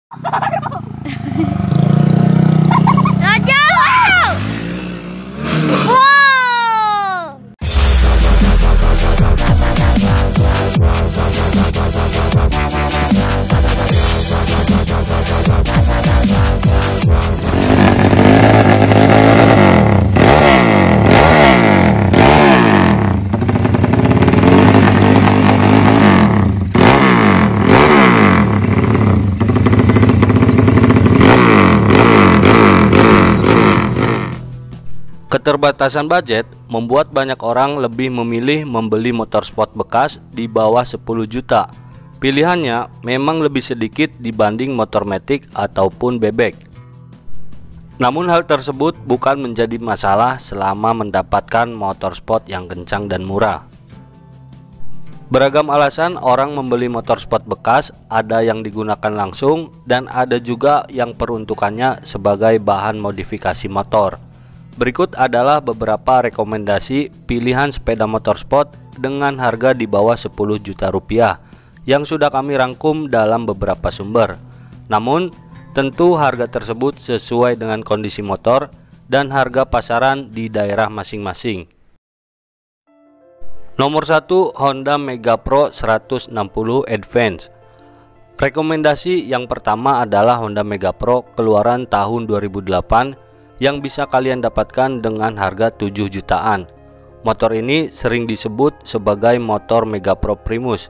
Raja! Wow! Keterbatasan budget membuat banyak orang lebih memilih membeli motor sport bekas di bawah 10 juta. Pilihannya memang lebih sedikit dibanding motor matic ataupun bebek. Namun hal tersebut bukan menjadi masalah selama mendapatkan motor sport yang kencang dan murah. Beragam alasan orang membeli motor sport bekas, ada yang digunakan langsung dan ada juga yang peruntukannya sebagai bahan modifikasi motor. Berikut adalah beberapa rekomendasi pilihan sepeda motor sport dengan harga di bawah 10 juta rupiah yang sudah kami rangkum dalam beberapa sumber. Namun, tentu harga tersebut sesuai dengan kondisi motor dan harga pasaran di daerah masing-masing. Nomor 1, Honda Mega Pro 160 Advance. Rekomendasi yang pertama adalah Honda Mega Pro keluaran tahun 2008 yang bisa kalian dapatkan dengan harga 7 jutaan. Motor ini sering disebut sebagai motor Mega Pro Primus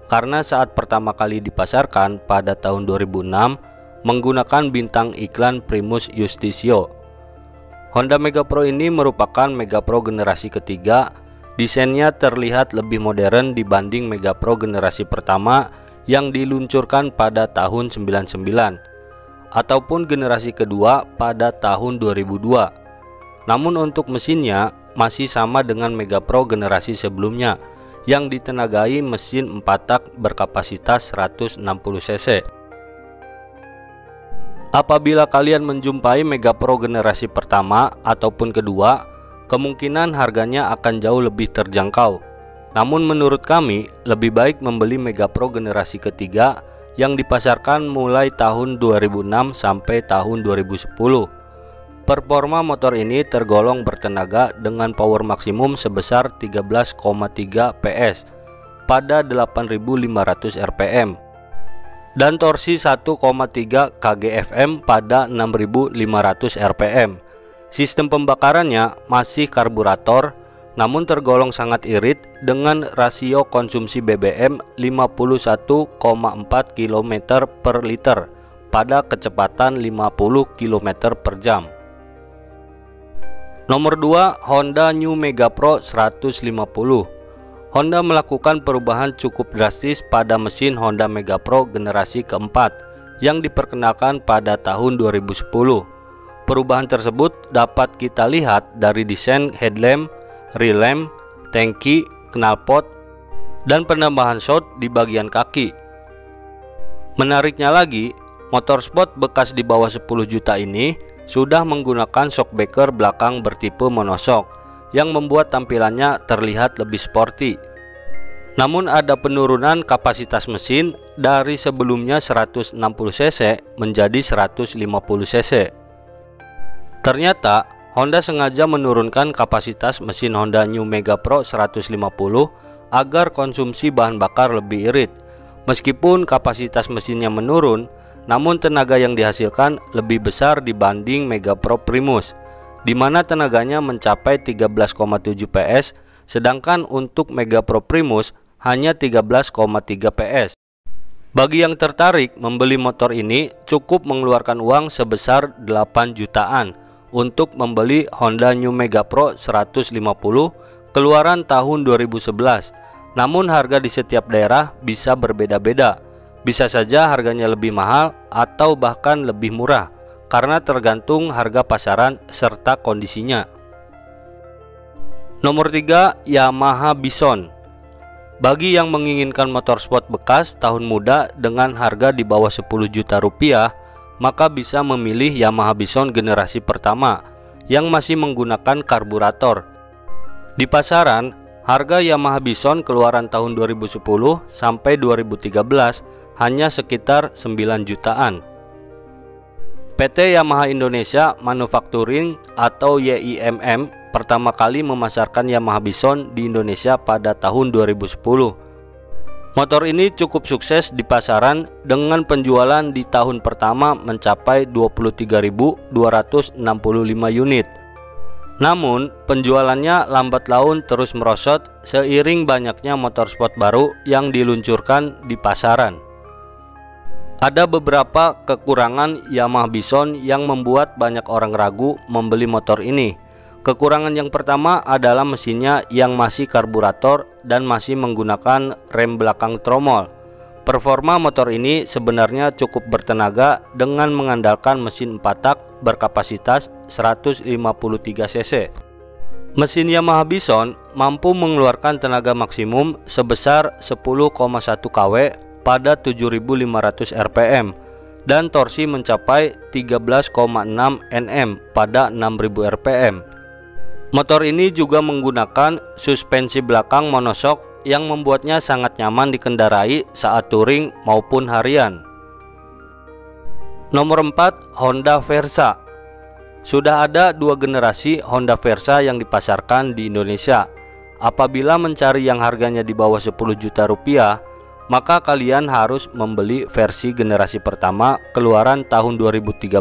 karena saat pertama kali dipasarkan pada tahun 2006 menggunakan bintang iklan Primus Justisio. Honda Mega Pro ini merupakan Mega Pro generasi ketiga. Desainnya terlihat lebih modern dibanding Mega Pro generasi pertama yang diluncurkan pada tahun 99 ataupun generasi kedua pada tahun 2002. Namun untuk mesinnya masih sama dengan Mega Pro generasi sebelumnya yang ditenagai mesin 4 tak berkapasitas 160 cc. Apabila kalian menjumpai Mega Pro generasi pertama ataupun kedua, kemungkinan harganya akan jauh lebih terjangkau. Namun menurut kami lebih baik membeli Mega Pro generasi ketiga yang dipasarkan mulai tahun 2006 sampai tahun 2010. Performa motor ini tergolong bertenaga dengan power maksimum sebesar 13,3 PS pada 8.500 rpm dan torsi 1,3 kgfm pada 6.500 rpm. Sistem pembakarannya masih karburator, namun tergolong sangat irit dengan rasio konsumsi BBM 51,4 km per liter pada kecepatan 50 km per jam. Nomor 2, Honda New Mega Pro 150. Honda melakukan perubahan cukup drastis pada mesin Honda Mega Pro generasi keempat yang diperkenalkan pada tahun 2010. Perubahan tersebut dapat kita lihat dari desain headlamp, rear lamp, tangki, knalpot, dan penambahan shot di bagian kaki. Menariknya lagi, motor sport bekas di bawah 10 juta ini sudah menggunakan shockbreaker belakang bertipe monoshock yang membuat tampilannya terlihat lebih sporty. Namun ada penurunan kapasitas mesin dari sebelumnya 160 cc menjadi 150 cc. Ternyata Honda sengaja menurunkan kapasitas mesin Honda New Mega Pro 150 agar konsumsi bahan bakar lebih irit. Meskipun kapasitas mesinnya menurun, namun tenaga yang dihasilkan lebih besar dibanding Mega Pro Primus, di mana tenaganya mencapai 13,7 PS, sedangkan untuk Mega Pro Primus hanya 13,3 PS. Bagi yang tertarik membeli motor ini, cukup mengeluarkan uang sebesar 8 jutaan untuk membeli Honda New Mega Pro 150 keluaran tahun 2011. Namun harga di setiap daerah bisa berbeda-beda. Bisa saja harganya lebih mahal atau bahkan lebih murah karena tergantung harga pasaran serta kondisinya. Nomor 3, Yamaha Bison. Bagi yang menginginkan motor sport bekas tahun muda dengan harga di bawah 10 juta rupiah, maka bisa memilih Yamaha Bison generasi pertama yang masih menggunakan karburator. Di pasaran, harga Yamaha Bison keluaran tahun 2010 sampai 2013 hanya sekitar 9 jutaan. PT Yamaha Indonesia Manufacturing atau YIMM pertama kali memasarkan Yamaha Bison di Indonesia pada tahun 2010. Motor ini cukup sukses di pasaran dengan penjualan di tahun pertama mencapai 23.265 unit. Namun, penjualannya lambat laun terus merosot seiring banyaknya motor sport baru yang diluncurkan di pasaran. Ada beberapa kekurangan Yamaha Bison yang membuat banyak orang ragu membeli motor ini. Kekurangan yang pertama adalah mesinnya yang masih karburator dan masih menggunakan rem belakang tromol. Performa motor ini sebenarnya cukup bertenaga dengan mengandalkan mesin 4 tak berkapasitas 153 cc. Mesin Yamaha Bison mampu mengeluarkan tenaga maksimum sebesar 10,1 kW pada 7.500 rpm dan torsi mencapai 13,6 Nm pada 6.000 rpm. Motor ini juga menggunakan suspensi belakang monoshock yang membuatnya sangat nyaman dikendarai saat touring maupun harian. Nomor 4, Honda Versa. Sudah ada 2 generasi Honda Versa yang dipasarkan di Indonesia. Apabila mencari yang harganya di bawah 10 juta rupiah, maka kalian harus membeli versi generasi pertama keluaran tahun 2013,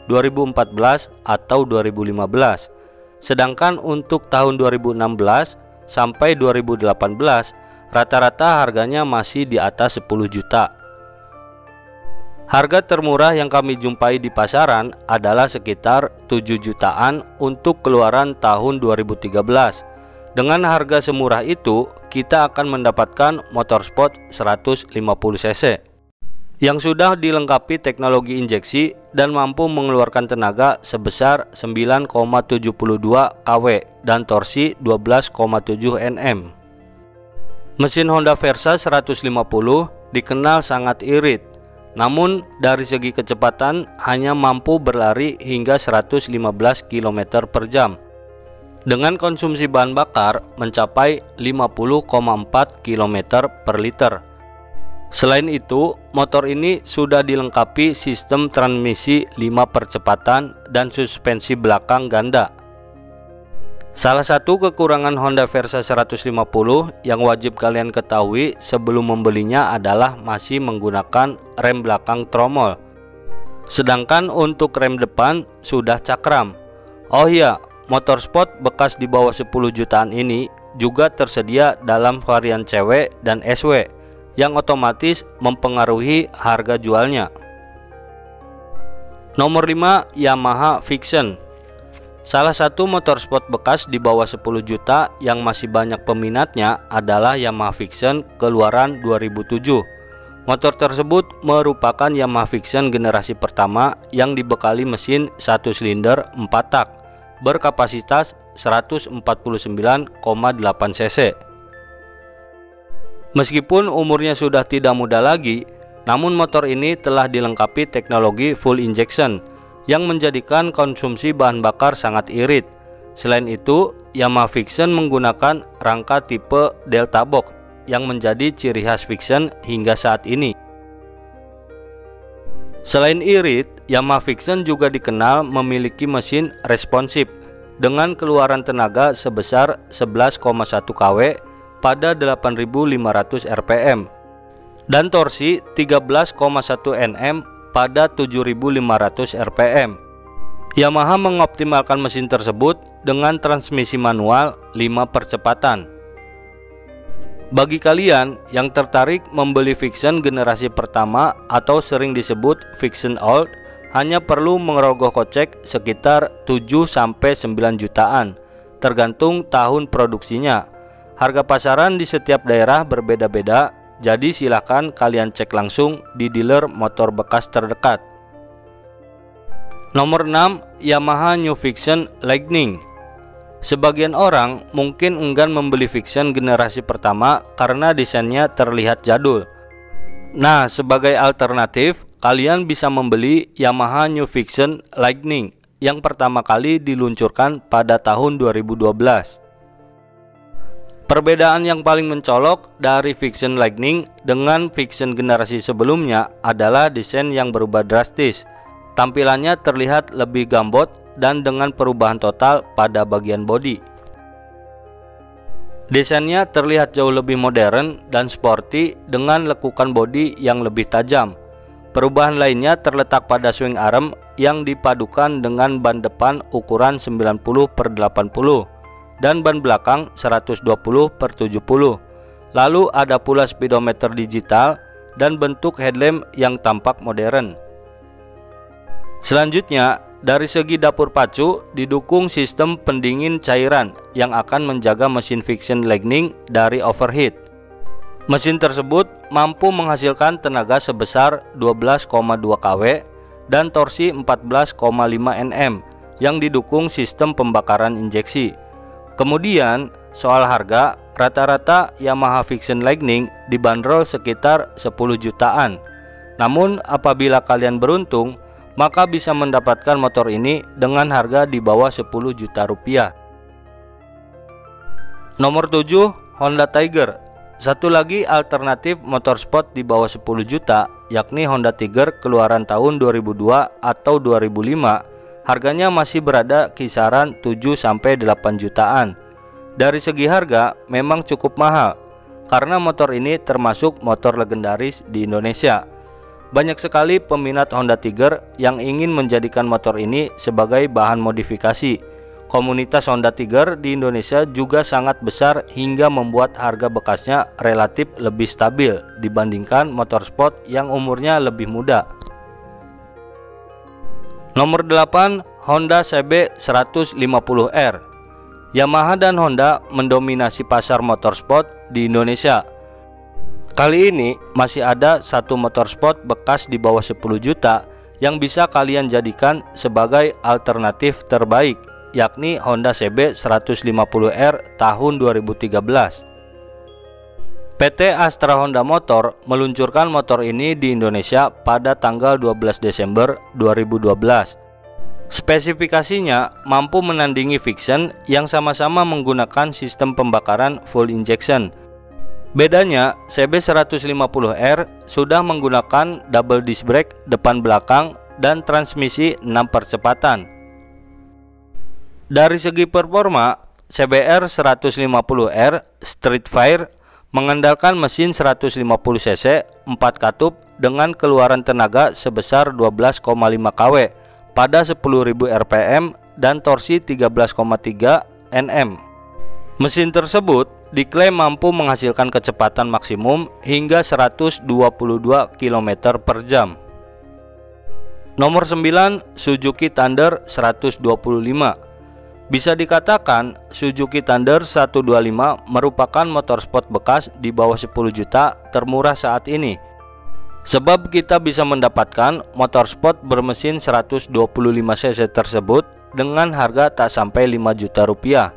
2014, atau 2015. Sedangkan untuk tahun 2016 sampai 2018 rata-rata harganya masih di atas 10 juta. Harga termurah yang kami jumpai di pasaran adalah sekitar 7 jutaan untuk keluaran tahun 2013. Dengan harga semurah itu, kita akan mendapatkan motor sport 150 cc yang sudah dilengkapi teknologi injeksi dan mampu mengeluarkan tenaga sebesar 9,72 kW dan torsi 12,7 Nm. Mesin Honda Versa 150 dikenal sangat irit, namun dari segi kecepatan hanya mampu berlari hingga 115 km per jam dengan konsumsi bahan bakar mencapai 50,4 km per liter. Selain itu, motor ini sudah dilengkapi sistem transmisi 5 percepatan dan suspensi belakang ganda. Salah satu kekurangan Honda Versa 150 yang wajib kalian ketahui sebelum membelinya adalah masih menggunakan rem belakang tromol. Sedangkan untuk rem depan sudah cakram. Oh iya, motor sport bekas di bawah 10 jutaan ini juga tersedia dalam varian CW dan SW yang otomatis mempengaruhi harga jualnya. Nomor 5, Yamaha Vixion. Salah satu motor sport bekas di bawah 10 juta yang masih banyak peminatnya adalah Yamaha Vixion keluaran 2007. Motor tersebut merupakan Yamaha Vixion generasi pertama yang dibekali mesin 1 silinder 4 tak berkapasitas 149,8 cc. Meskipun umurnya sudah tidak muda lagi, namun motor ini telah dilengkapi teknologi full injection yang menjadikan konsumsi bahan bakar sangat irit. Selain itu, Yamaha Vixion menggunakan rangka tipe Delta Box yang menjadi ciri khas Vixion hingga saat ini. Selain irit, Yamaha Vixion juga dikenal memiliki mesin responsif dengan keluaran tenaga sebesar 11,1 kW pada 8.500 rpm dan torsi 13,1 Nm pada 7.500 rpm. Yamaha mengoptimalkan mesin tersebut dengan transmisi manual 5 percepatan. Bagi kalian yang tertarik membeli Vixion generasi pertama atau sering disebut Vixion Old, hanya perlu mengerogoh kocek sekitar 7-9 jutaan tergantung tahun produksinya. Harga pasaran di setiap daerah berbeda-beda, jadi silahkan kalian cek langsung di dealer motor bekas terdekat. Nomor 6, Yamaha New Vixion Lightning. Sebagian orang mungkin enggan membeli Vixion generasi pertama karena desainnya terlihat jadul. Nah, sebagai alternatif, kalian bisa membeli Yamaha New Vixion Lightning yang pertama kali diluncurkan pada tahun 2012. Perbedaan yang paling mencolok dari Vixion Lightning dengan Vixion generasi sebelumnya adalah desain yang berubah drastis. Tampilannya terlihat lebih gambot dan dengan perubahan total pada bagian bodi. Desainnya terlihat jauh lebih modern dan sporty dengan lekukan bodi yang lebih tajam. Perubahan lainnya terletak pada swing arm yang dipadukan dengan ban depan ukuran 90/80 dan ban belakang 120/70. Lalu ada pula speedometer digital dan bentuk headlamp yang tampak modern. Selanjutnya, dari segi dapur pacu didukung sistem pendingin cairan yang akan menjaga mesin friction lightning dari overheat. Mesin tersebut mampu menghasilkan tenaga sebesar 12,2 kW dan torsi 14,5 Nm yang didukung sistem pembakaran injeksi. Kemudian, soal harga, rata-rata Yamaha Friction Lightning dibanderol sekitar 10 jutaan. Namun, apabila kalian beruntung, maka bisa mendapatkan motor ini dengan harga di bawah 10 juta rupiah. Nomor 7, Honda Tiger. Satu lagi alternatif motorsport di bawah 10 juta, yakni Honda Tiger keluaran tahun 2002 atau 2005. Harganya masih berada kisaran 7-8 jutaan. Dari segi harga memang cukup mahal, karena motor ini termasuk motor legendaris di Indonesia. Banyak sekali peminat Honda Tiger yang ingin menjadikan motor ini sebagai bahan modifikasi. Komunitas Honda Tiger di Indonesia juga sangat besar hingga membuat harga bekasnya relatif lebih stabil dibandingkan motorsport yang umurnya lebih muda. Nomor 8, Honda CB 150R. Yamaha dan Honda mendominasi pasar motorsport di Indonesia. Kali ini masih ada satu motorsport bekas di bawah 10 juta yang bisa kalian jadikan sebagai alternatif terbaik, yakni Honda CB 150R tahun 2013. PT Astra Honda Motor meluncurkan motor ini di Indonesia pada tanggal 12 Desember 2012. Spesifikasinya mampu menandingi Friction yang sama-sama menggunakan sistem pembakaran full injection. Bedanya, CB 150R sudah menggunakan double disc brake depan belakang dan transmisi 6 percepatan. Dari segi performa, CBR 150R Streetfire mengandalkan mesin 150 cc 4 katup dengan keluaran tenaga sebesar 12,5 kW pada 10.000 rpm dan torsi 13,3 Nm. Mesin tersebut diklaim mampu menghasilkan kecepatan maksimum hingga 122 km per jam. Nomor 9, Suzuki Thunder 125. Bisa dikatakan Suzuki Thunder 125 merupakan motorsport bekas di bawah 10 juta termurah saat ini. Sebab kita bisa mendapatkan motorsport bermesin 125 cc tersebut dengan harga tak sampai 5 juta rupiah.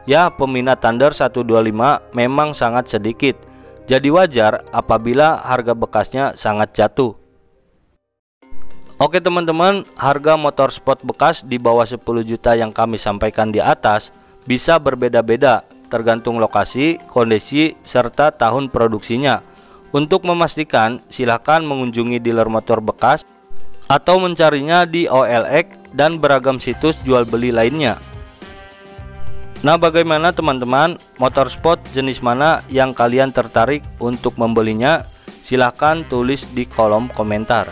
Ya, peminat Thunder 125 memang sangat sedikit, jadi wajar apabila harga bekasnya sangat jatuh. Oke teman-teman, harga motorsport bekas di bawah 10 juta yang kami sampaikan di atas bisa berbeda-beda tergantung lokasi, kondisi, serta tahun produksinya. Untuk memastikan, silahkan mengunjungi dealer motor bekas atau mencarinya di OLX dan beragam situs jual beli lainnya. Nah, bagaimana teman-teman, motorsport jenis mana yang kalian tertarik untuk membelinya? Silahkan tulis di kolom komentar.